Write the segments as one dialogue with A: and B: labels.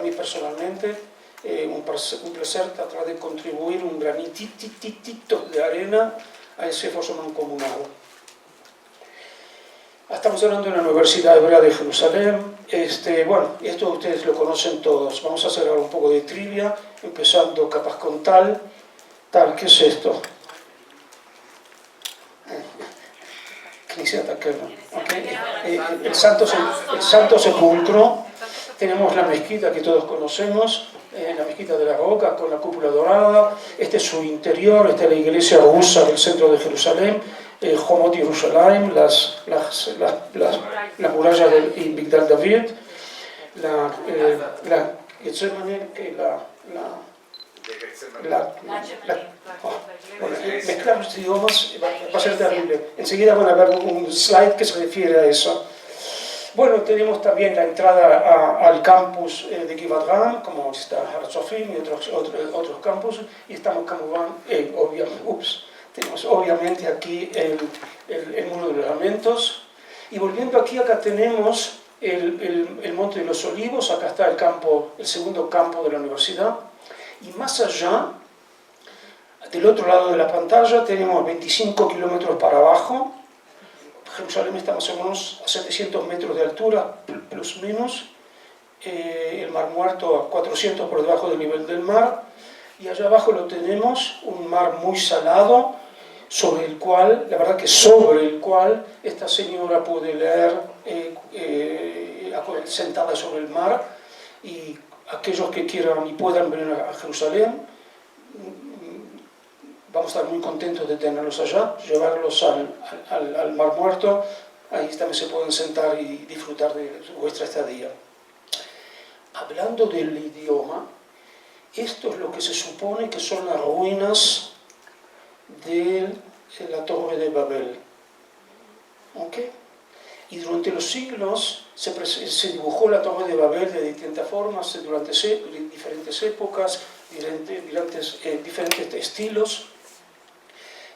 A: mí personalmente un placer tratar de contribuir un granitito de arena a ese esfuerzo mancomunado. Estamos hablando de la Universidad Hebrea de Jerusalén. Bueno, esto ustedes lo conocen todos. Vamos a hacer ahora un poco de trivia, empezando capaz con tal, ¿qué es esto? Okay. El Santo Sepulcro. Tenemos la mezquita que todos conocemos, la mezquita de la Roca con la cúpula dorada. Este es su interior, esta es la iglesia rusa del centro de Jerusalén, Homot Yerushalayim, las murallas del Migdal David, mezclar los idiomas va a ser terrible. Enseguida van a ver un slide que se refiere a eso. Bueno, tenemos también la entrada al campus de Givat Ram, como está Har Sofim y otros campus, y estamos tenemos obviamente aquí el Muro de los Lamentos. Y volviendo aquí, acá tenemos el Monte de los Olivos, acá está el segundo campo de la universidad, y más allá, del otro lado de la pantalla, tenemos 25 kilómetros para abajo. Jerusalén está más o menos a 700 metros de altura, plus menos. El Mar Muerto a 400 por debajo del nivel del mar. Y allá abajo lo tenemos, un mar muy salado, sobre el cual, la verdad que sobre el cual, esta señora puede leer sentada sobre el mar. Y aquellos que quieran y puedan venir a Jerusalén, vamos a estar muy contentos de tenerlos allá, llevarlos al Mar Muerto. Ahí también se pueden sentar y disfrutar de vuestra estadía. Hablando del idioma, esto es lo que se supone que son las ruinas de la Torre de Babel. ¿Okay? Y durante los siglos se dibujó la Torre de Babel de distintas formas, durante diferentes épocas, diferentes estilos.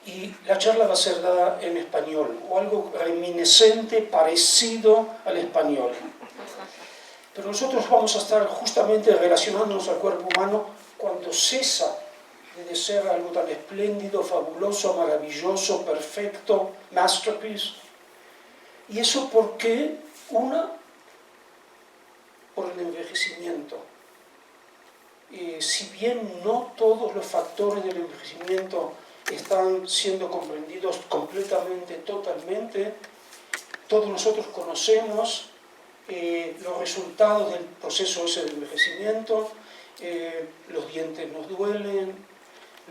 A: Y la charla va a ser dada en español, o algo reminiscente, parecido al español. Pero nosotros vamos a estar justamente relacionándonos al cuerpo humano cuando cesa de ser algo tan espléndido, fabuloso, maravilloso, perfecto, masterpiece. Y eso porque, por el envejecimiento. Si bien no todos los factores del envejecimiento están siendo comprendidos completamente, totalmente, todos nosotros conocemos los resultados del proceso ese de envejecimiento. Los dientes nos duelen,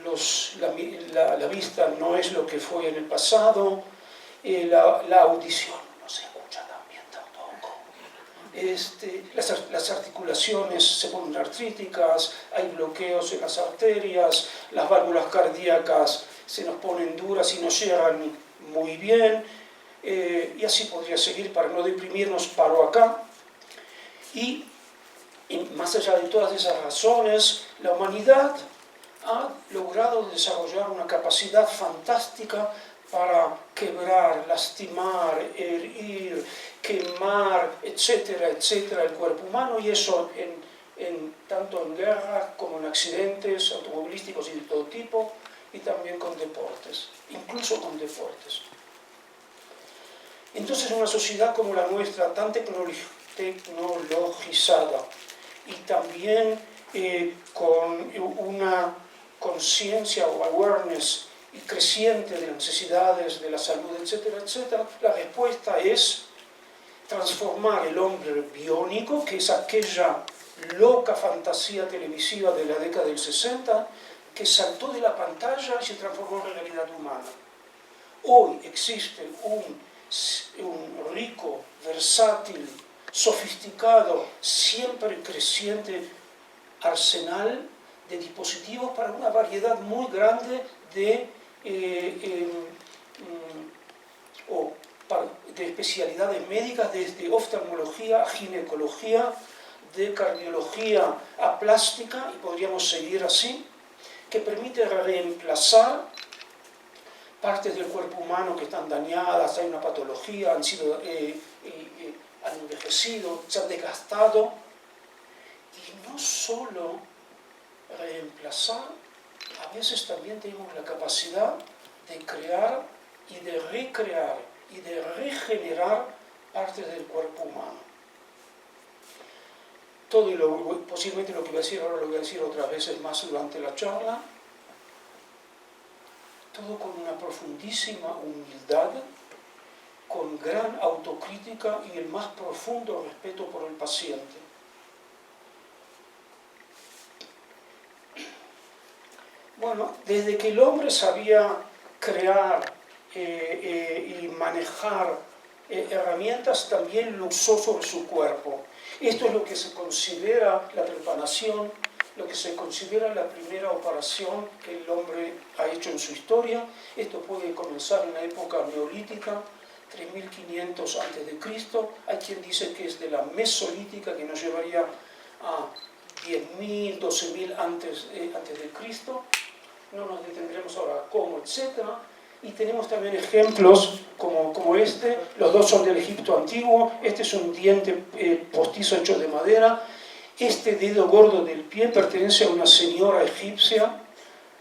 A: la vista no es lo que fue en el pasado, la audición no se escucha tan bien tampoco. Las articulaciones se ponen artríticas, hay bloqueos en las arterias, las válvulas cardíacas se nos ponen duras y no cierran muy bien, y así podría seguir. Para no deprimirnos, paro acá. Y más allá de todas esas razones, la humanidad ha logrado desarrollar una capacidad fantástica para quebrar, lastimar, herir, quemar, etcétera, etcétera, el cuerpo humano, y eso tanto en guerras como en accidentes automovilísticos y de todo tipo, y también con deportes, incluso con deportes. Entonces, una sociedad como la nuestra, tan tecnologizada y también con una conciencia o awareness creciente de las necesidades de la salud, etcétera, etcétera, la respuesta es transformar el hombre biónico, que es aquella loca fantasía televisiva de la década del 60, que saltó de la pantalla y se transformó en realidad humana. Hoy existe un rico, versátil, sofisticado, siempre creciente arsenal de dispositivos para una variedad muy grande de especialidades médicas, desde oftalmología a ginecología, de cardiología a plástica, y podríamos seguir así, que permite reemplazar partes del cuerpo humano que están dañadas, hay una patología, han envejecido, se han desgastado, Y no solo reemplazar, a veces también tenemos la capacidad de crear y de recrear y de regenerar partes del cuerpo humano. Todo y posiblemente lo que voy a decir ahora lo voy a decir otras veces más durante la charla, todo con una profundísima humildad, con gran autocrítica y el más profundo respeto por el paciente. Bueno, desde que el hombre sabía crear y manejar herramientas, también lo usó sobre su cuerpo. Esto es lo que se considera la trepanación, lo que se considera la primera operación que el hombre ha hecho en su historia. Esto puede comenzar en la época neolítica, 3500 a.C. Hay quien dice que es de la mesolítica, que nos llevaría a 10.000, 12.000 antes de Cristo. No nos detendremos ahora cómo, etc. Y tenemos también ejemplos como este. Los dos son del Egipto antiguo. Este es un diente postizo hecho de madera. Este dedo gordo del pie pertenece a una señora egipcia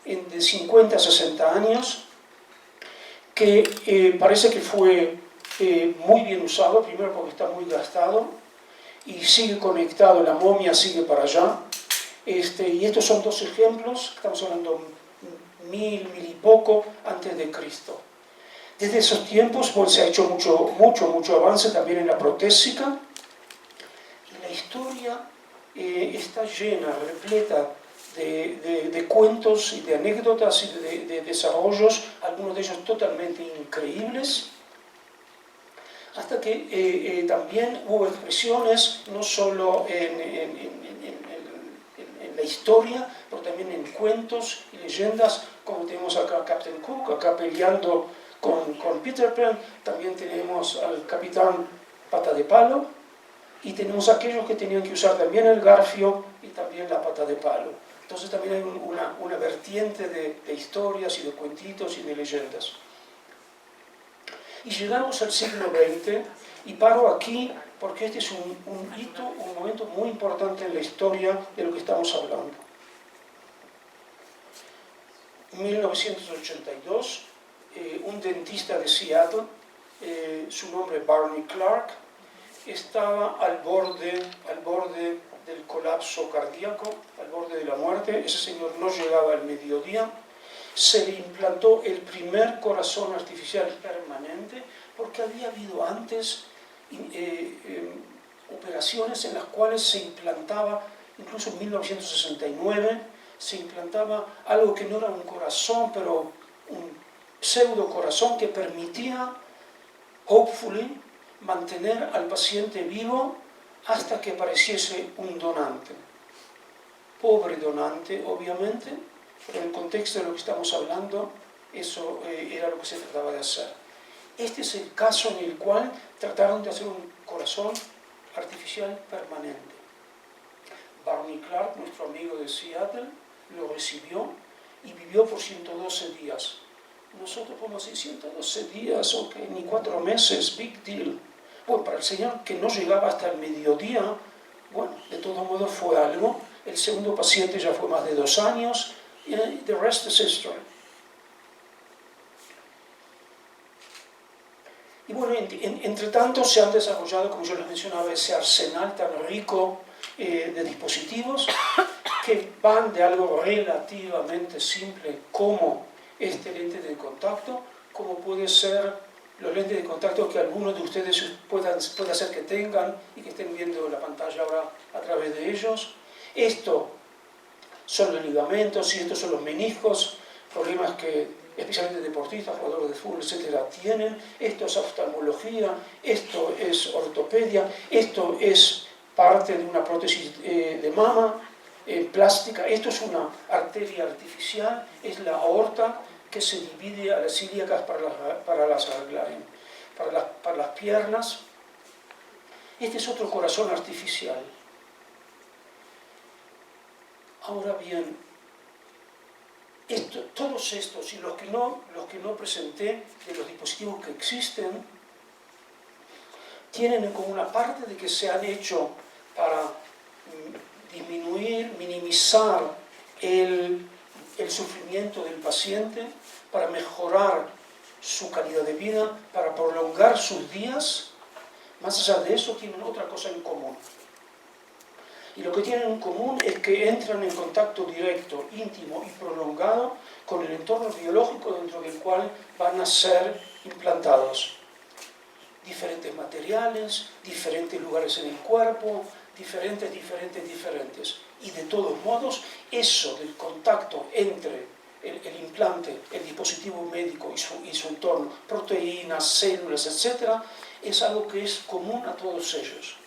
A: de 50 a 60 años que parece que fue muy bien usado, primero porque está muy gastado y sigue conectado, la momia sigue para allá. Y estos son dos ejemplos, estamos hablando 1000 y poco antes de Cristo. Desde esos tiempos pues, se ha hecho mucho avance también en la protésica. Y la historia está llena, repleta de cuentos y de anécdotas y de desarrollos, algunos de ellos totalmente increíbles, hasta que también hubo expresiones no solo en la historia, pero también en cuentos y leyendas, como tenemos acá a Captain Cook, acá peleando con Peter Pan. También tenemos al capitán Pata de Palo, y tenemos aquellos que tenían que usar también el garfio y también la pata de palo. Entonces también hay una vertiente de historias y de cuentitos y de leyendas. Y llegamos al siglo XX, y paro aquí porque este es un hito, un momento muy importante en la historia de lo que estamos hablando. En 1982, un dentista de Seattle, su nombre es Barney Clark, estaba al borde del colapso cardíaco, al borde de la muerte. Ese señor no llegaba al mediodía. Se le implantó el primer corazón artificial permanente, porque había habido antes operaciones en las cuales se implantaba, incluso en 1969, se implantaba algo que no era un corazón, pero un pseudo corazón que permitía, hopefully, mantener al paciente vivo hasta que apareciese un donante. Pobre donante, obviamente, pero en el contexto de lo que estamos hablando, eso era lo que se trataba de hacer. Este es el caso en el cual trataron de hacer un corazón artificial permanente. Barney Clark, nuestro amigo de Seattle, lo recibió y vivió por 112 días. Nosotros podemos decir 112 días, ok, ni 4 meses, big deal. Bueno, para el señor que no llegaba hasta el mediodía, bueno, de todo modo fue algo. El segundo paciente ya fue más de 2 años, y the rest is history. Y bueno, entre tanto se han desarrollado, como yo les mencionaba, ese arsenal tan rico de dispositivos que van de algo relativamente simple como este lente de contacto, como puede ser los lentes de contacto que algunos de ustedes puede ser que tengan y que estén viendo la pantalla ahora a través de ellos. Esto son los ligamentos y estos son los meniscos, problemas que especialmente deportistas, jugadores de fútbol, etcétera, tienen. Esto es oftalmología, esto es ortopedia, esto es parte de una prótesis de mama plástica, esto es una arteria artificial, es la aorta que se divide a las ilíacas para las piernas. Este es otro corazón artificial. Ahora bien, todos estos y los que no presenté de los dispositivos que existen tienen como una parte de que se han hecho para disminuir, minimizar el sufrimiento del paciente, para mejorar su calidad de vida, para prolongar sus días. Más allá de eso, tienen otra cosa en común. Y lo que tienen en común es que entran en contacto directo, íntimo y prolongado con el entorno biológico dentro del cual van a ser implantados. Diferentes materiales, diferentes lugares en el cuerpo, diferentes. Y de todos modos, eso del contacto entre el implante, el dispositivo médico y su entorno, proteínas, células, etc., es algo que es común a todos ellos.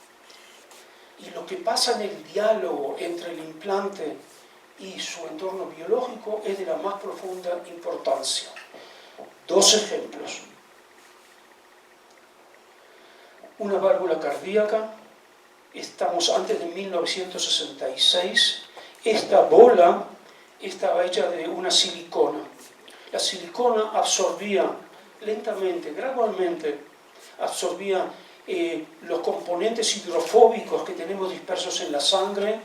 A: Y lo que pasa en el diálogo entre el implante y su entorno biológico es de la más profunda importancia. 2 ejemplos. Una válvula cardíaca, estamos antes de 1966, esta bola estaba hecha de una silicona. La silicona absorbía lentamente, gradualmente, absorbía los componentes hidrofóbicos que tenemos dispersos en la sangre,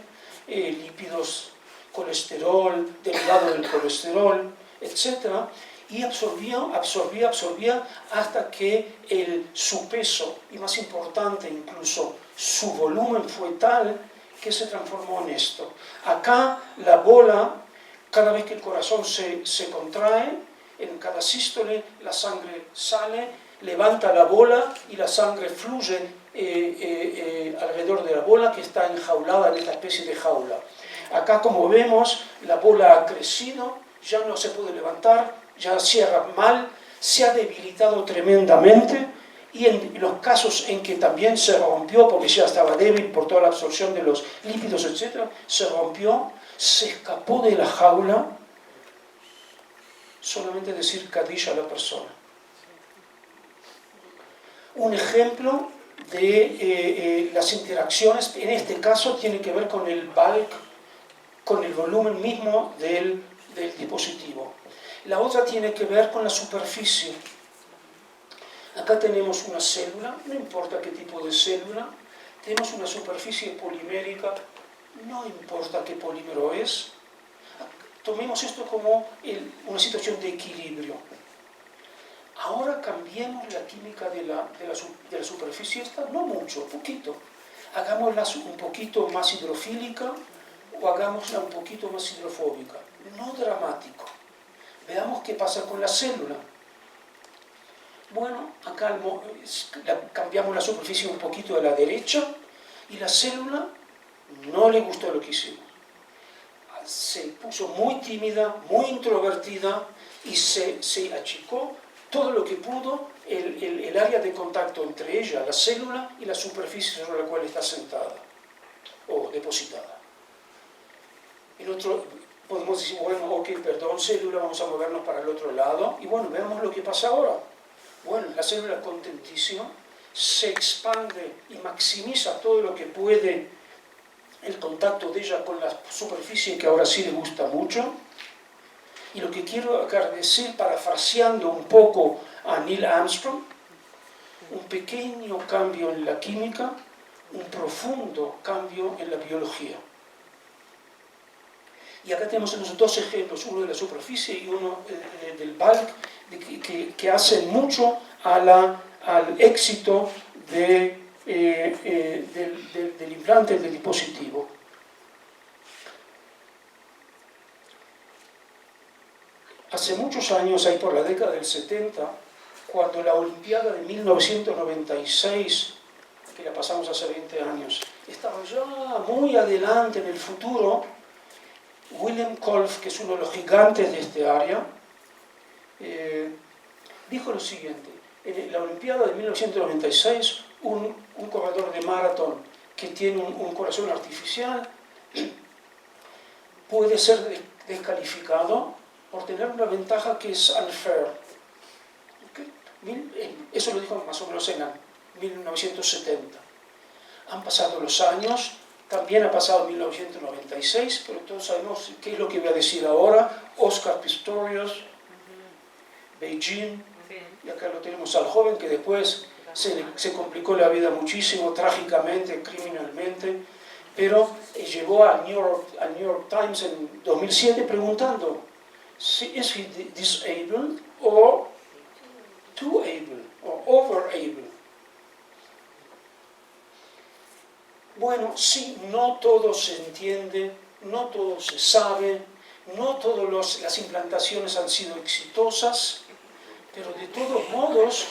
A: lípidos, colesterol, derivado del colesterol, etc. Y absorbía hasta que su peso, y más importante incluso, su volumen fue tal que se transformó en esto. Acá la bola, cada vez que el corazón se contrae, en cada sístole la sangre sale, levanta la bola y la sangre fluye alrededor de la bola, que está enjaulada en esta especie de jaula. Acá, como vemos, la bola ha crecido, ya no se puede levantar, ya cierra mal, se ha debilitado tremendamente, y en los casos en que también se rompió, porque ya estaba débil por toda la absorción de los lípidos, etc., se rompió, se escapó de la jaula, solamente decir Kaddish a la persona. Un ejemplo de las interacciones, en este caso tiene que ver con el bulk, con el volumen mismo del dispositivo. La otra tiene que ver con la superficie. Acá tenemos una célula, no importa qué tipo de célula, tenemos una superficie polimérica, no importa qué polímero es. Tomemos esto como una situación de equilibrio. Ahora cambiemos la química de la superficie esta, no mucho, poquito. Hagámosla un poquito más hidrofílica o hagámosla un poquito más hidrofóbica. No dramático. Veamos qué pasa con la célula. Bueno, acá cambiamos la superficie un poquito a la derecha y la célula no le gustó lo que hicimos. Se puso muy tímida, muy introvertida y se achicó todo lo que pudo el área de contacto entre ella, la célula, y la superficie sobre la cual está sentada o depositada. El otro, podemos decir, bueno, ok, perdón, célula, vamos a movernos para el otro lado. Y bueno, veamos lo que pasa ahora. Bueno, la célula contentísima se expande y maximiza todo lo que puede el contacto de ella con la superficie, que ahora sí le gusta mucho. Y lo que quiero acá decir, parafraseando un poco a Neil Armstrong, un pequeño cambio en la química, un profundo cambio en la biología. Y acá tenemos los 2 ejemplos, uno de la superficie y uno del bulk, que hacen mucho al éxito del implante, del dispositivo. Hace muchos años, ahí por la década del 70, cuando la Olimpiada de 1996, que la pasamos hace 20 años, estaba ya muy adelante en el futuro, Wilhelm Kolff, que es uno de los gigantes de este área, dijo lo siguiente: en la Olimpiada de 1996, un corredor de maratón que tiene un corazón artificial puede ser descalificado por tener una ventaja que es unfair. ¿Okay? Eso lo dijo más o menos en 1970. Han pasado los años, también ha pasado 1996, pero todos sabemos qué es lo que voy a decir ahora. Oscar Pistorius, Beijing, y acá lo tenemos al joven que después se complicó la vida muchísimo, trágicamente, criminalmente, pero llegó al New York Times en 2007 preguntando, ¿is he disabled or too able or over able? Bueno, sí, no todo se entiende, no todo se sabe, no todas las implantaciones han sido exitosas, pero de todos modos,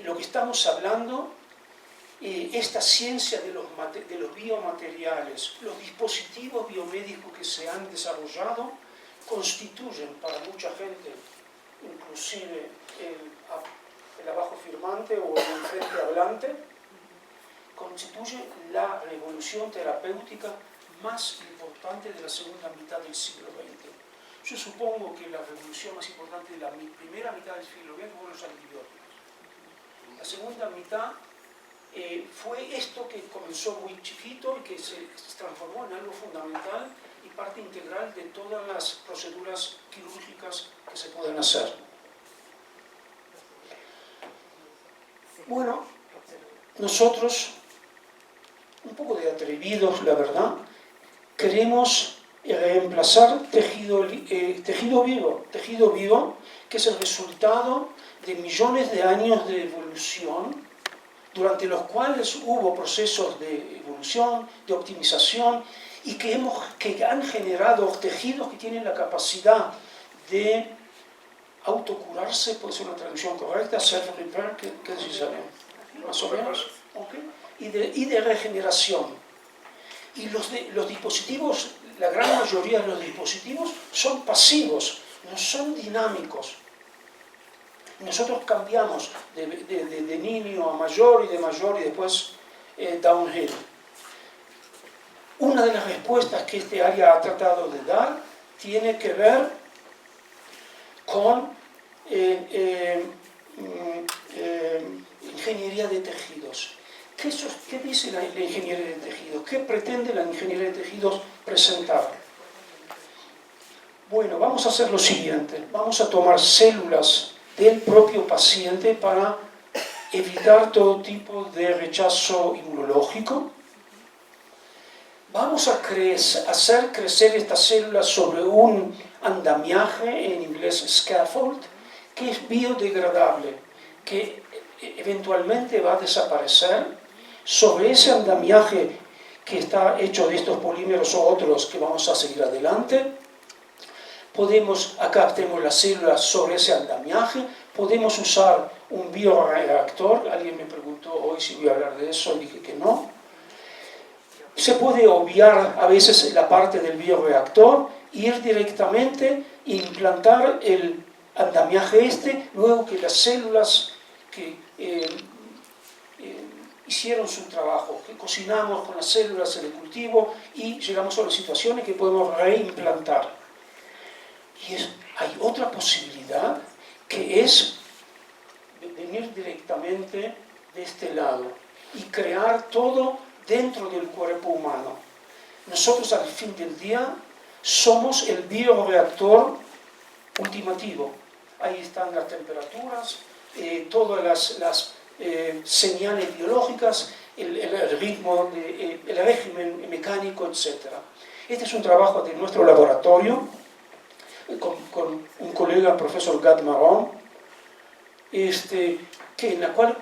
A: lo que estamos hablando, esta ciencia de los biomateriales, los dispositivos biomédicos que se han desarrollado, constituyen para mucha gente, inclusive el abajo firmante o el enfrente hablante, constituye la revolución terapéutica más importante de la segunda mitad del siglo XX. Yo supongo que la revolución más importante de la primera mitad del siglo XX fueron los antibióticos. La segunda mitad fue esto que comenzó muy chiquito y que se transformó en algo fundamental y parte integral de todas las proceduras quirúrgicas que se pueden hacer. Bueno, nosotros, un poco de atrevidos, la verdad, queremos reemplazar tejido vivo, que es el resultado de millones de años de evolución, durante los cuales hubo procesos de evolución, de optimización, y que han generado tejidos que tienen la capacidad de autocurarse, puede ser una traducción correcta, self-repair, ¿qué se llama? Más o menos, ¿okay? y de regeneración. Y los dispositivos, la gran mayoría de los dispositivos son pasivos, no son dinámicos. Nosotros cambiamos de niño a mayor y de mayor y después downhill. Una de las respuestas que este área ha tratado de dar tiene que ver con ingeniería de tejidos. ¿Qué dice la ingeniería de tejidos? ¿Qué pretende la ingeniería de tejidos presentar? Bueno, vamos a hacer lo siguiente. Vamos a tomar células del propio paciente para evitar todo tipo de rechazo inmunológico. Vamos a hacer crecer estas células sobre un andamiaje, en inglés scaffold, que es biodegradable, que eventualmente va a desaparecer. Sobre ese andamiaje que está hecho de estos polímeros o otros que vamos a seguir adelante, acá tenemos las células sobre ese andamiaje, podemos usar un bioreactor. Alguien me preguntó hoy si voy a hablar de eso, y dije que no. Se puede obviar a veces la parte del bioreactor, ir directamente e implantar el andamiaje luego que las células que hicieron su trabajo, que cocinamos con las células en el cultivo y llegamos a las situaciones que podemos reimplantar. Y hay otra posibilidad, que es venir directamente de este lado y crear todo dentro del cuerpo humano. Nosotros al fin del día somos el bioreactor ultimativo. Ahí están las temperaturas, todas las señales biológicas, el ritmo, el régimen mecánico, etc. Este es un trabajo de nuestro laboratorio con un colega, el profesor Gad Marron, en la cual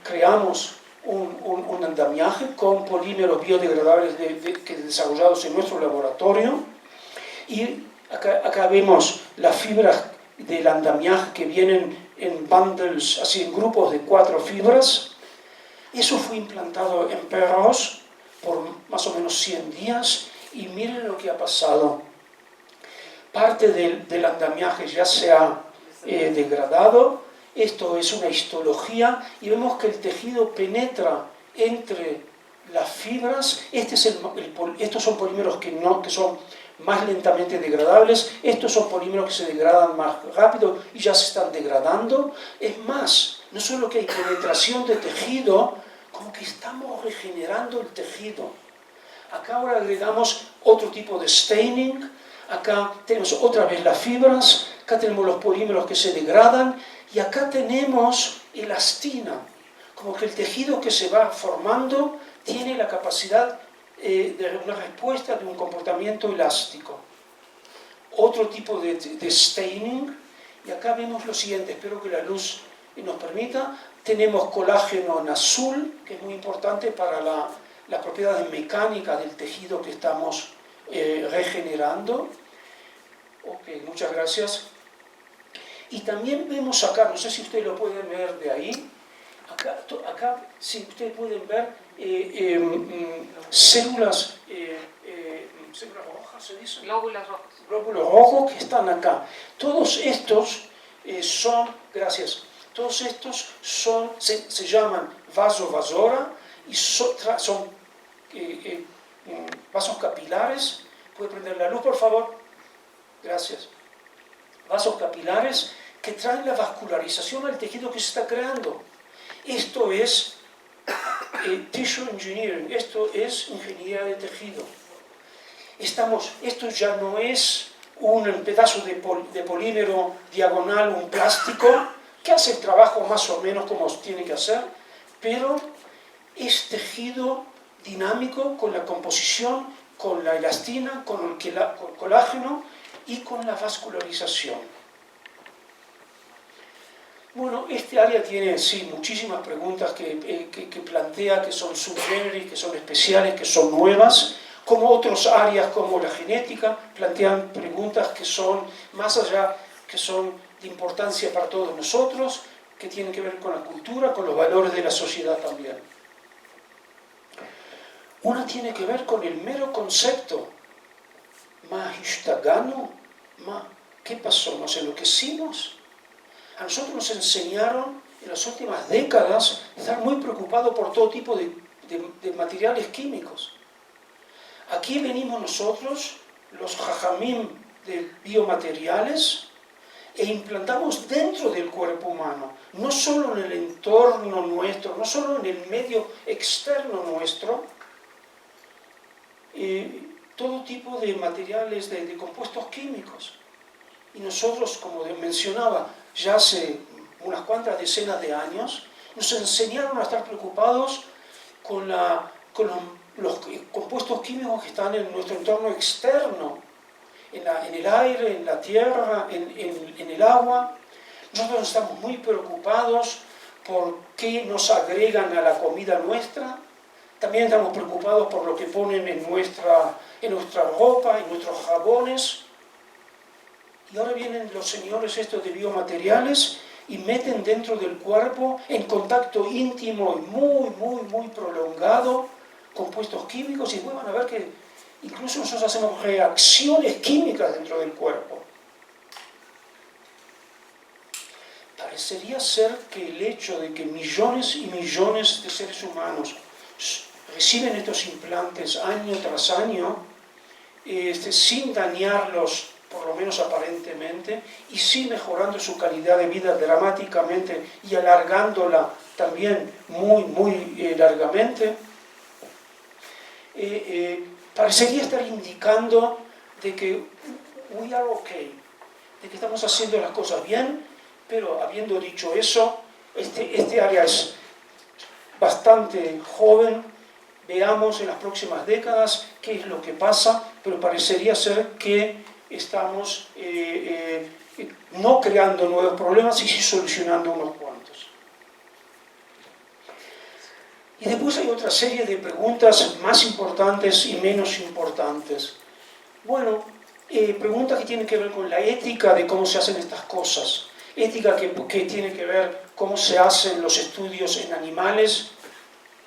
A: creamos un andamiaje con polímeros biodegradables desarrollados en nuestro laboratorio. Y acá vemos las fibras del andamiaje que vienen en bundles, así en grupos de 4 fibras. Eso fue implantado en perros por más o menos 100 días y miren lo que ha pasado. Parte del andamiaje ya se ha degradado. Esto es una histología y vemos que el tejido penetra entre las fibras. Estos son polímeros que son más lentamente degradables. Estos son polímeros que se degradan más rápido y ya se están degradando. Es más, no solo que hay penetración de tejido, como que estamos regenerando el tejido. Acá ahora agregamos otro tipo de staining. Acá tenemos otra vez las fibras. Acá tenemos los polímeros que se degradan. Y acá tenemos elastina, como que el tejido que se va formando tiene la capacidad de una respuesta, de un comportamiento elástico. Otro tipo de staining, y acá vemos lo siguiente, espero que la luz nos permita. Tenemos colágeno en azul, que es muy importante para las propiedades mecánicas del tejido que estamos regenerando. Ok, muchas gracias. Y también vemos acá, no sé si ustedes lo pueden ver de ahí, acá si ustedes pueden ver células rojas, ¿se dice?
B: Glóbulos rojos.
A: Glóbulos rojos que están acá. Todos estos se llaman vasovasora y son vasos capilares. ¿Puede prender la luz, por favor? Gracias. Vasos capilares que traen la vascularización al tejido que se está creando. Esto es tissue engineering, esto es ingeniería de tejido. Esto ya no es un pedazo de polímero diagonal, un plástico, que hace el trabajo más o menos como tiene que hacer, pero es tejido dinámico con la composición, con la elastina, con el colágeno y con la vascularización. Bueno, este área tiene, sí, muchísimas preguntas que plantea, que son subgenéricas, que son especiales, que son nuevas, como otras áreas como la genética, plantean preguntas que son más allá, que son de importancia para todos nosotros, que tienen que ver con la cultura, con los valores de la sociedad también. Una tiene que ver con el mero concepto, ¿qué pasó? ¿Nos enloquecimos? A nosotros nos enseñaron en las últimas décadas a estar muy preocupados por todo tipo de materiales químicos. Aquí venimos nosotros, los jajamim de biomateriales, e implantamos dentro del cuerpo humano, no solo en el entorno nuestro, no solo en el medio externo nuestro, todo tipo de materiales, de compuestos químicos. Y nosotros, como mencionaba, ya hace unas cuantas decenas de años, nos enseñaron a estar preocupados con los compuestos químicos que están en nuestro entorno externo, en el aire, en la tierra, en el agua. Nosotros estamos muy preocupados por qué nos agregan a la comida nuestra. También estamos preocupados por lo que ponen en nuestra ropa, en nuestros jabones. Y ahora vienen los señores estos de biomateriales y meten dentro del cuerpo, en contacto íntimo y muy prolongado, compuestos químicos, y después van a ver que incluso nosotros hacemos reacciones químicas dentro del cuerpo. Parecería ser que el hecho de que millones y millones de seres humanos reciben estos implantes año tras año, sin dañarlos, por lo menos aparentemente, y sí mejorando su calidad de vida dramáticamente y alargándola también muy largamente, parecería estar indicando de que we are okay, de que estamos haciendo las cosas bien, pero habiendo dicho eso, este área es bastante joven. Veamos en las próximas décadas qué es lo que pasa, pero parecería ser que estamos no creando nuevos problemas y sí solucionando unos cuantos. Y después hay otra serie de preguntas más importantes y menos importantes. Bueno, preguntas que tienen que ver con la ética de cómo se hacen estas cosas. Ética que tiene que ver cómo se hacen los estudios en animales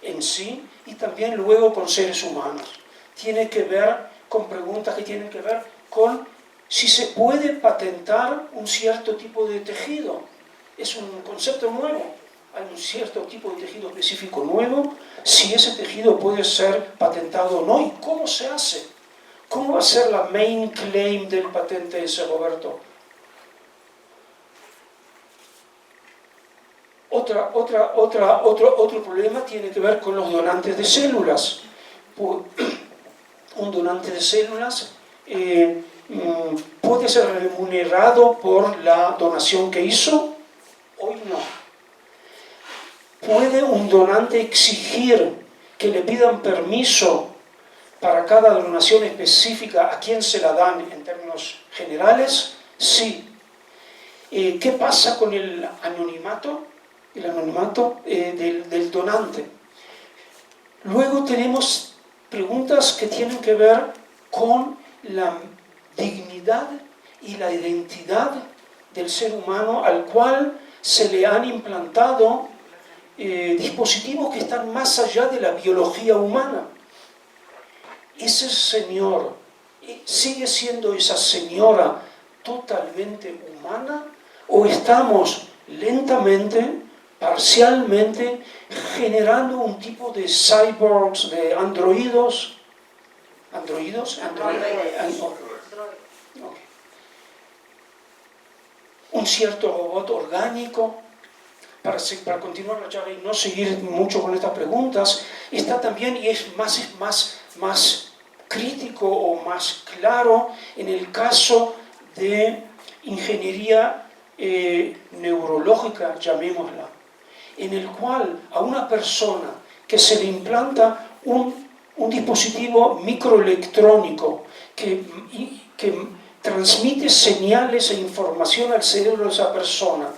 A: en sí y también luego con seres humanos. Tiene que ver con preguntas que tienen que ver con si se puede patentar un cierto tipo de tejido. Es un concepto nuevo. Hay un cierto tipo de tejido específico nuevo, si ese tejido puede ser patentado o no, y cómo se hace. ¿Cómo va a ser la main claim del patente ese, Roberto? Otro problema tiene que ver con los donantes de células. Un donante de células puede ser remunerado por la donación que hizo. Hoy no. ¿Puede un donante exigir que le pidan permiso para cada donación específica a quién se la dan en términos generales? Sí. ¿Qué pasa con el anonimato? El anonimato del donante. Luego tenemos preguntas que tienen que ver con la dignidad y la identidad del ser humano al cual se le han implantado dispositivos que están más allá de la biología humana. Ese señor sigue siendo esa señora totalmente humana, o estamos lentamente, parcialmente, generando un tipo de cyborgs, de androidos. ¿Androidos? Un cierto robot orgánico. Para continuar la charla y no seguir mucho con estas preguntas, está también, y es más crítico o más claro, en el caso de ingeniería neurológica, llamémosla, en el cual a una persona que se le implanta un dispositivo microelectrónico que transmite señales e información al cerebro de esa persona,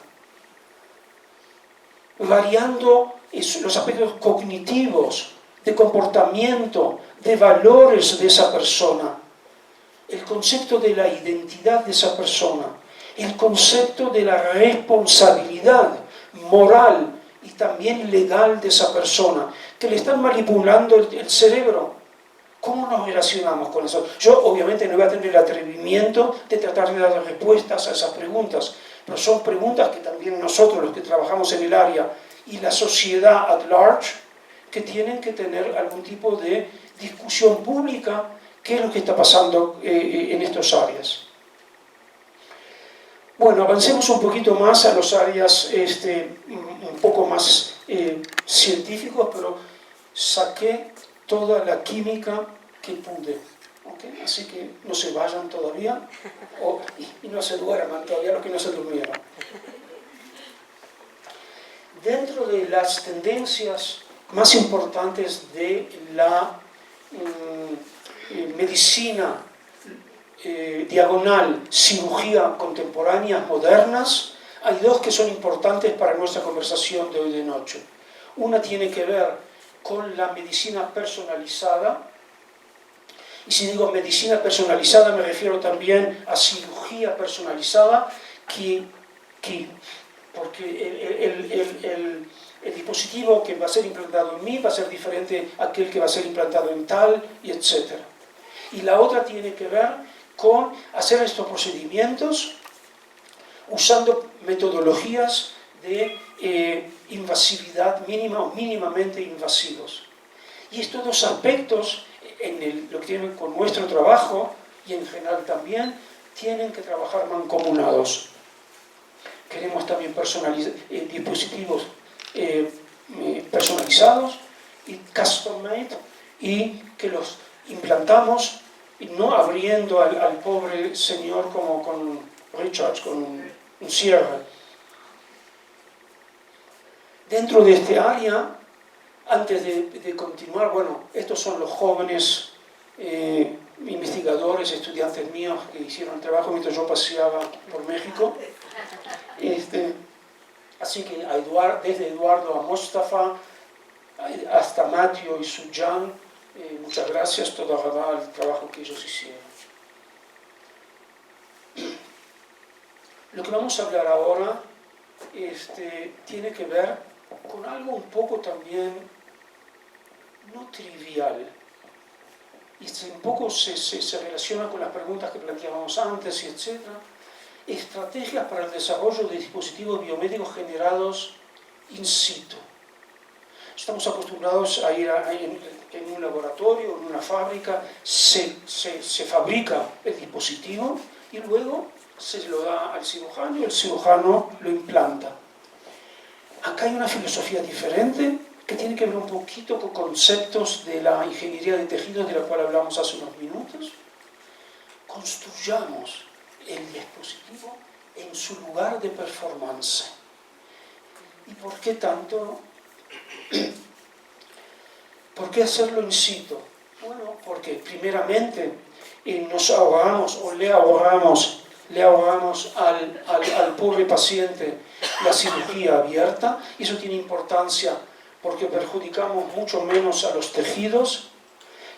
A: variando los aspectos cognitivos, de comportamiento, de valores de esa persona, el concepto de la identidad de esa persona, el concepto de la responsabilidad moral y también legal de esa persona, que le están manipulando el cerebro. ¿Cómo nos relacionamos con eso? Yo obviamente no voy a tener el atrevimiento de tratar de dar respuestas a esas preguntas, pero son preguntas que también nosotros, los que trabajamos en el área, y la sociedad at large, que tienen que tener algún tipo de discusión pública, qué es lo que está pasando en estas áreas. Bueno, avancemos un poquito más a las áreas un poco más científicos, pero saqué toda la química que pude. ¿Okay? Así que no se vayan todavía y no se duerman todavía los que no se durmieron. Dentro de las tendencias más importantes de la medicina diagonal, cirugía contemporánea, modernas, hay dos que son importantes para nuestra conversación de hoy de noche. Una tiene que ver con la medicina personalizada, y si digo medicina personalizada me refiero también a cirugía personalizada, porque el dispositivo que va a ser implantado en mí va a ser diferente a aquel que va a ser implantado en tal, y etc. Y la otra tiene que ver con hacer estos procedimientos usando metodologías de invasividad mínima o mínimamente invasivos. Y estos dos aspectos, lo que tienen con nuestro trabajo y en general también, tienen que trabajar mancomunados. Queremos también dispositivos personalizados y custom made, y que los implantamos y no abriendo al pobre señor como con Richards, con un cierre. Dentro de este área, antes de continuar, bueno, estos son los jóvenes investigadores, estudiantes míos que hicieron el trabajo mientras yo paseaba por México. Así que desde Eduardo a Mostafa, hasta Matthew y Sujan, muchas gracias, todo el trabajo que ellos hicieron. Lo que vamos a hablar ahora tiene que ver con algo un poco también no trivial, y un poco se relaciona con las preguntas que planteábamos antes, y etc. Estrategias para el desarrollo de dispositivos biomédicos generados in situ. Estamos acostumbrados a ir en un laboratorio, en una fábrica, se fabrica el dispositivo y luego se lo da al cirujano y el cirujano lo implanta. Acá hay una filosofía diferente que tiene que ver un poquito con conceptos de la ingeniería de tejidos de la cual hablamos hace unos minutos. Construyamos el dispositivo en su lugar de performance. ¿Y por qué tanto ¿Por qué hacerlo in situ? Bueno, porque primeramente nos ahorramos o le ahorramos al pobre paciente la cirugía abierta, y eso tiene importancia porque perjudicamos mucho menos a los tejidos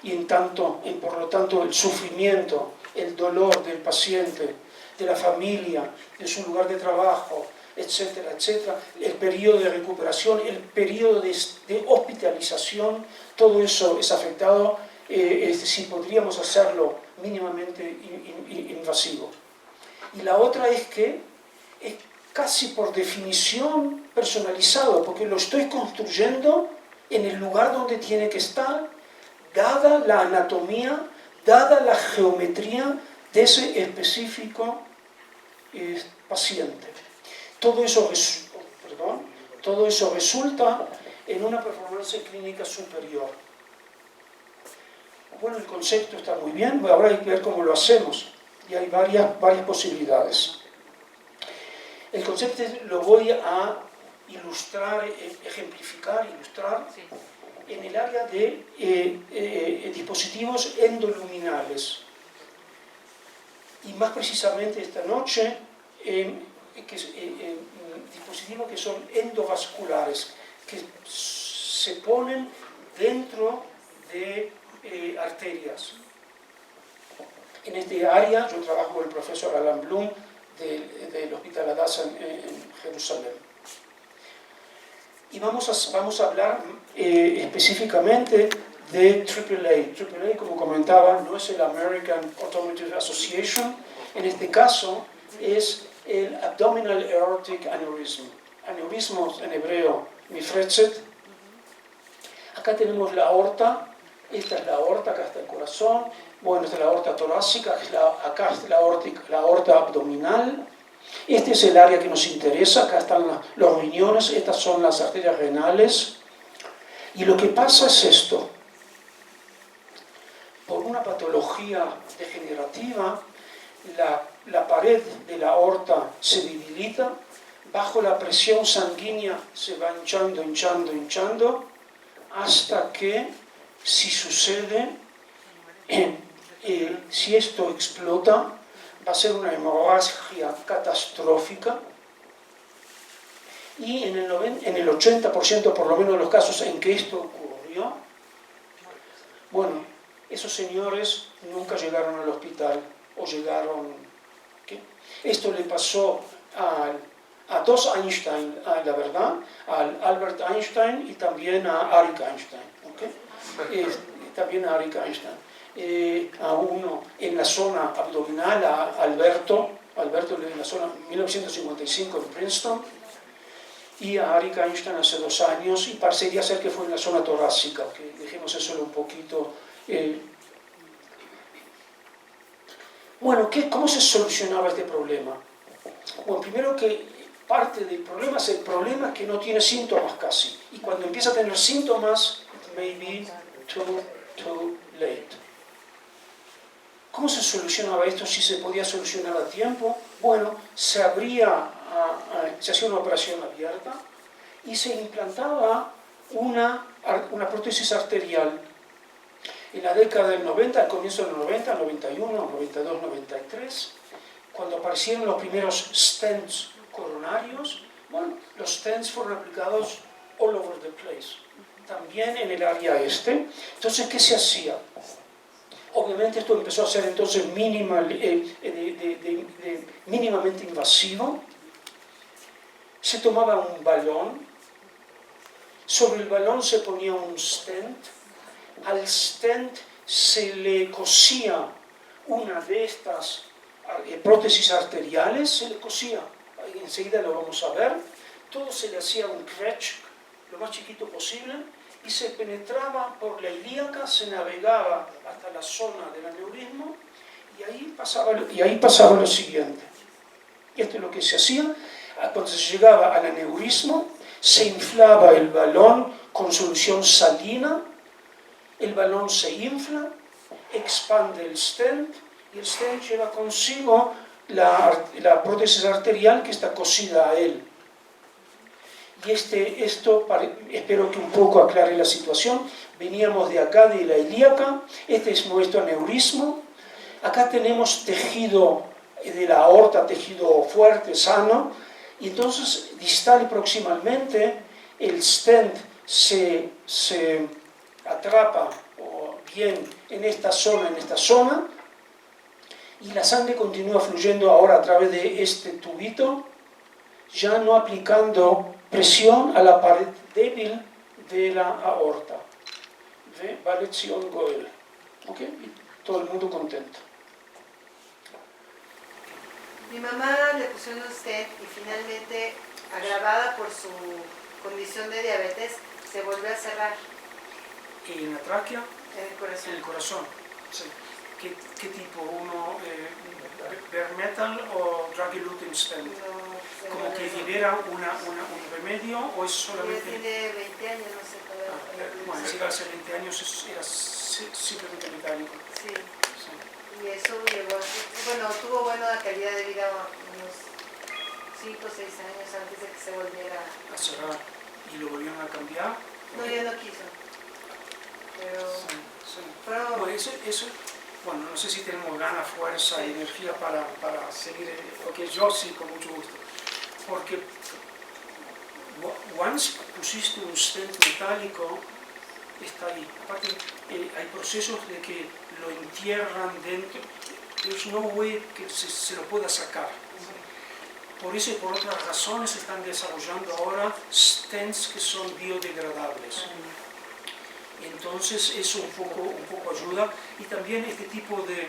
A: y por lo tanto el sufrimiento, el dolor del paciente, de la familia, de su lugar de trabajo, etcétera, etcétera, el periodo de recuperación, el periodo de hospitalización, todo eso es afectado si podríamos hacerlo mínimamente invasivo. Y la otra es que es casi por definición personalizado, porque lo estoy construyendo en el lugar donde tiene que estar, dada la anatomía, dada la geometría de ese específico paciente. Todo eso resulta en una performance clínica superior. Bueno, el concepto está muy bien, ahora hay que ver cómo lo hacemos, y hay varias posibilidades. El concepto lo voy a ilustrar, ilustrar en el área de dispositivos endoluminales, y más precisamente esta noche dispositivos que son endovasculares, que se ponen dentro de arterias. En este área yo trabajo con el profesor Alan Bloom del Hospital Hadassah en Jerusalén. Y vamos a hablar específicamente de AAA. AAA, como comentaba, no es el American Automotive Association. En este caso es el Abdominal Aortic Aneurysm. Aneurismos en hebreo, mifretzet. Acá tenemos la aorta. Esta es la aorta, acá está el corazón. Bueno, esta es la aorta torácica, acá está la aorta abdominal. Este es el área que nos interesa, acá están los riñones, estas son las arterias renales. Y lo que pasa es esto. Por una patología degenerativa, la pared de la aorta se debilita, bajo la presión sanguínea se va hinchando, hasta que, si sucede, si esto explota, va a ser una hemorragia catastrófica, y en el 80% por lo menos de los casos en que esto ocurrió, bueno, esos señores nunca llegaron al hospital, o llegaron... ¿qué? Esto le pasó a dos Einstein, la verdad, al Albert Einstein y también a Arik Einstein, ¿okay? También a Arik Einstein. A uno en la zona abdominal, a Alberto en la zona 1955 en Princeton, y a Arik Einstein hace 2 años, y parecería ser que fue en la zona torácica, que dejemos eso un poquito. Bueno, ¿cómo se solucionaba este problema? Bueno, primero que parte del problema es el problema que no tiene síntomas casi, y cuando empieza a tener síntomas, it may be too late. ¿Cómo se solucionaba esto? Si se podía solucionar a tiempo. Bueno, se hacía una operación abierta y se implantaba una prótesis arterial. En la década del 90, al comienzo del 90, 91, 92, 93, cuando aparecieron los primeros stents coronarios, bueno, los stents fueron aplicados all over the place, también en el área este. Entonces, ¿qué se hacía? Obviamente esto empezó a ser entonces mínimamente invasivo. Se tomaba un balón, sobre el balón se ponía un stent, al stent se le cosía una de estas prótesis arteriales, se le cosía, enseguida lo vamos a ver, todo se le hacía un crutch, lo más chiquito posible, y se penetraba por la ilíaca, se navegaba hasta la zona del aneurismo, y ahí pasaba lo siguiente. Esto es lo que se hacía. Cuando se llegaba al aneurismo, se inflaba el balón con solución salina, el balón se infla, expande el stent, y el stent lleva consigo la prótesis arterial que está cosida a él. Y esto espero que un poco aclare la situación. Veníamos de acá, de la ilíaca. Este es nuestro aneurismo. Acá tenemos tejido de la aorta, tejido fuerte, sano. Y entonces, distal y proximalmente, el stent se atrapa bien en esta zona, y la sangre continúa fluyendo ahora a través de este tubito, ya no aplicando presión a la pared débil de la aorta. ¿Ve? Va lección Goel. ¿Ok? Y todo el mundo contento.
B: Mi mamá le pusieron un stent y finalmente, agravada por su condición de diabetes, se volvió a cerrar.
A: ¿En la tráquea?
B: En el corazón.
A: En el corazón. Sí. ¿Qué tipo? ¿Uno bare metal o drug-eluting stent?
B: No,
A: ¿Como que libera un remedio o es solamente...?
B: Tiene 20 años, no sé todavía.
A: Bueno, si hace 20 años era simplemente mecánico.
B: Sí.
A: Sí.
B: Y eso llevó, bueno, tuvo buena calidad de vida unos 5 o 6 años antes de que se volviera
A: A cerrar. ¿Y lo volvieron a cambiar?
B: No, ya no quiso. Pero...
A: Sí, sí.
B: Pero
A: Bueno, eso, bueno, no sé si tenemos ganas, fuerza y energía para seguir, porque yo sí, con mucho gusto. Porque once pusiste un stent metálico, está ahí. Aparte, hay procesos de que lo entierran dentro. There's no way que se lo pueda sacar. Por eso y por otras razones se están desarrollando ahora stents que son biodegradables. Entonces eso un poco ayuda. Y también este tipo de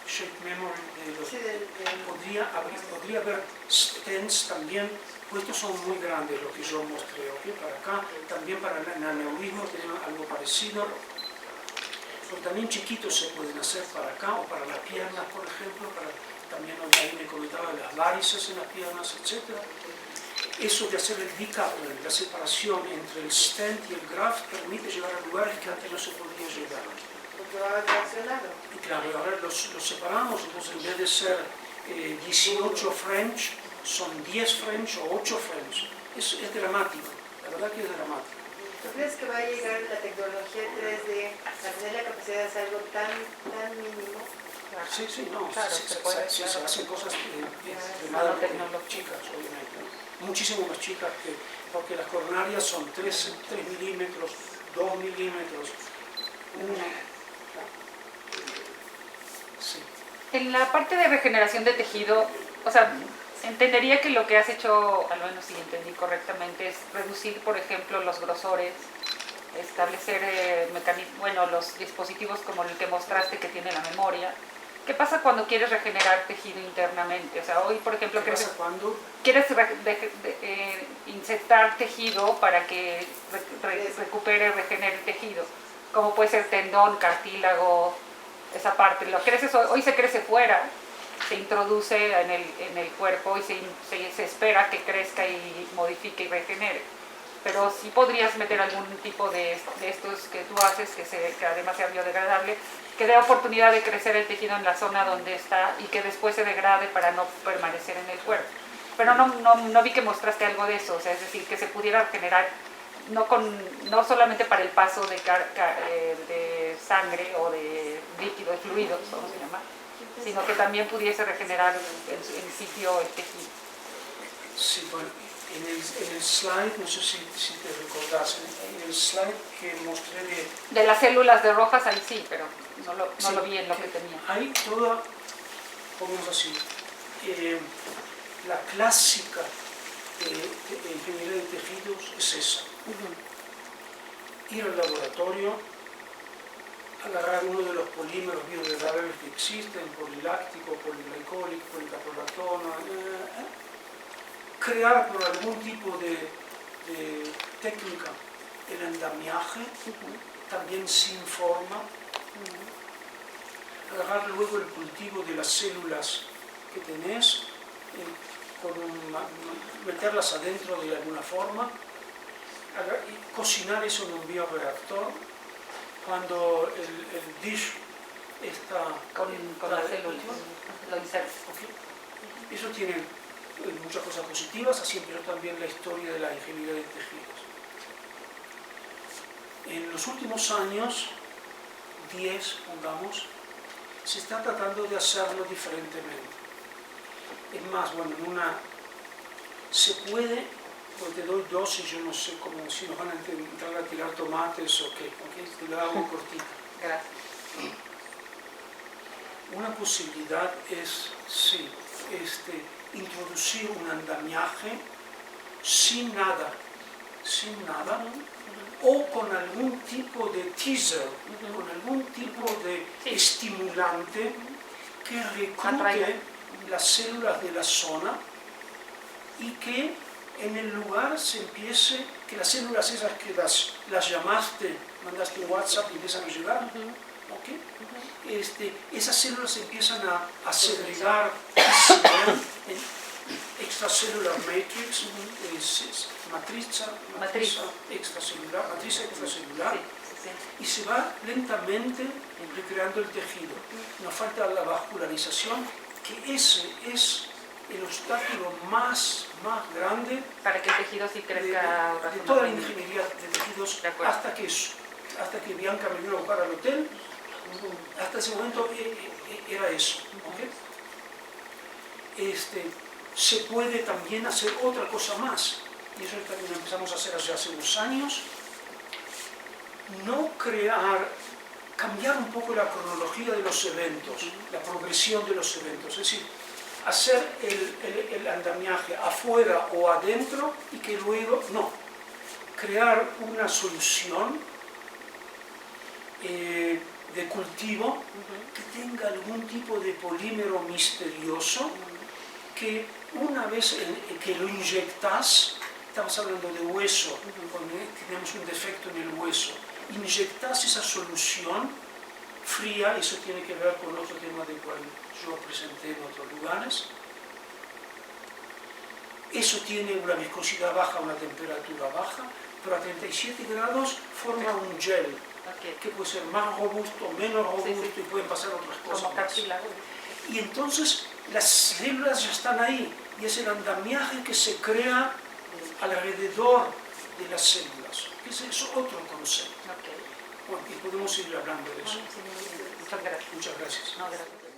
A: shape memory de los, podría haber stents también, pues estos son muy grandes los que yo mostré, ¿okay? Para acá, también para el aneurismo tenemos algo parecido, pero también chiquitos se pueden hacer para acá o para las piernas, por ejemplo, también ahí me comentaba de las varices en las piernas, etc. Eso de hacer el decoupling, la separación entre el stent y el graft, permite llegar a lugares que antes no se podía llegar.
B: porque va reaccionado.
A: Y claro, ahora los separamos, entonces en vez de ser 18 French, son 10 French o 8 French. Es dramático, la verdad que es dramático.
B: ¿Tú crees que va a llegar la tecnología 3D a tener la capacidad de hacer algo tan mínimo?
A: Sí, no,
C: claro,
A: se hacen cosas extremadamente chicas, obviamente. Muchísimo más chicas, porque las coronarias son 3 milímetros, 2 milímetros, 1. Sí.
C: En la parte de regeneración de tejido, o sea, entendería que lo que has hecho, al menos si entendí correctamente, es reducir, por ejemplo, los grosores, establecer los dispositivos como el que mostraste que tiene la memoria. ¿Qué pasa cuando quieres regenerar tejido internamente? O sea, hoy, por ejemplo,
A: ¿Qué pasa cuando?
C: quieres insertar tejido para que recupere, regenere el tejido, como puede ser tendón, cartílago, esa parte. Hoy se crece fuera, se introduce en el cuerpo y se espera que crezca y modifique y regenere. Pero sí podrías meter algún tipo de estos que tú haces, que además sea biodegradable, que dé oportunidad de crecer el tejido en la zona donde está y que después se degrade para no permanecer en el cuerpo. Pero no vi que mostraste algo de eso, o sea, es decir, que se pudiera generar no solamente para el paso de sangre o de líquido, de fluidos, vamos a llamar, sino que también pudiese regenerar en sitio el tejido.
A: Sí, bueno, en el slide, no sé si te recordás, en el slide que mostré
C: de las células de rojas, ahí sí, pero no lo vi en lo que tenía.
A: Hay toda, pongamos así, la clásica de ingeniería de tejidos es esa. Ir al laboratorio, agarrar uno de los polímeros biodegradables que existen, poliláctico, poliglicólico, policaprolactono, crear por algún tipo de técnica el andamiaje, también sin forma, agarrar luego el cultivo de las células que tenés, meterlas adentro de alguna forma, y cocinar eso en un bioreactor. Cuando el dish está
C: con las células, lo insertas.
A: Okay. Eso tiene muchas cosas positivas. positivas, así empezó también la historia de la ingeniería de tejidos. En los últimos años, 10, pongamos, se está tratando de hacerlo diferentemente. Es más, bueno, se puede, pues te doy dos y yo no sé cómo, si nos van a entrar a tirar tomates o qué, ¿ok? Te lo hago cortita.
C: Gracias.
A: Una posibilidad es, sí, introducir un andamiaje sin nada, o con algún tipo de teaser, con algún tipo de estimulante que reclute las células de la zona y que en el lugar se empiece, que las células esas que las llamaste, mandaste un WhatsApp y empiezan a llegar, ¿okay? Esas células empiezan a segregar extracellular matrix, matriz extracelular, y se va lentamente recreando el tejido. Nos falta la vascularización, que ese es el obstáculo más grande
C: para que el tejido sí crezca
A: de toda la ingeniería de tejidos, hasta que Bianca me vino a buscar al hotel. Hasta ese momento era eso. ¿Okay? Se puede también hacer otra cosa más, y eso también empezamos a hacer hace unos años. Cambiar un poco la cronología de los eventos, la progresión de los eventos, es decir, hacer el andamiaje afuera o adentro y que luego, crear una solución de cultivo que tenga algún tipo de polímero misterioso que una vez que lo inyectas, estamos hablando de hueso, cuando tenemos un defecto en el hueso, inyectas esa solución fría, eso tiene que ver con otro tema del cual yo presenté en otros lugares. Eso tiene una viscosidad baja, una temperatura baja, pero a 37 grados forma un gel, que puede ser más robusto, menos robusto, y pueden pasar otras cosas más. Y entonces las células ya están ahí, y es el andamiaje que se crea alrededor de las células. Ese es otro concepto. Bueno, y podemos seguir hablando de eso.
C: Muchas gracias.
A: Muchas gracias.
C: No, gracias.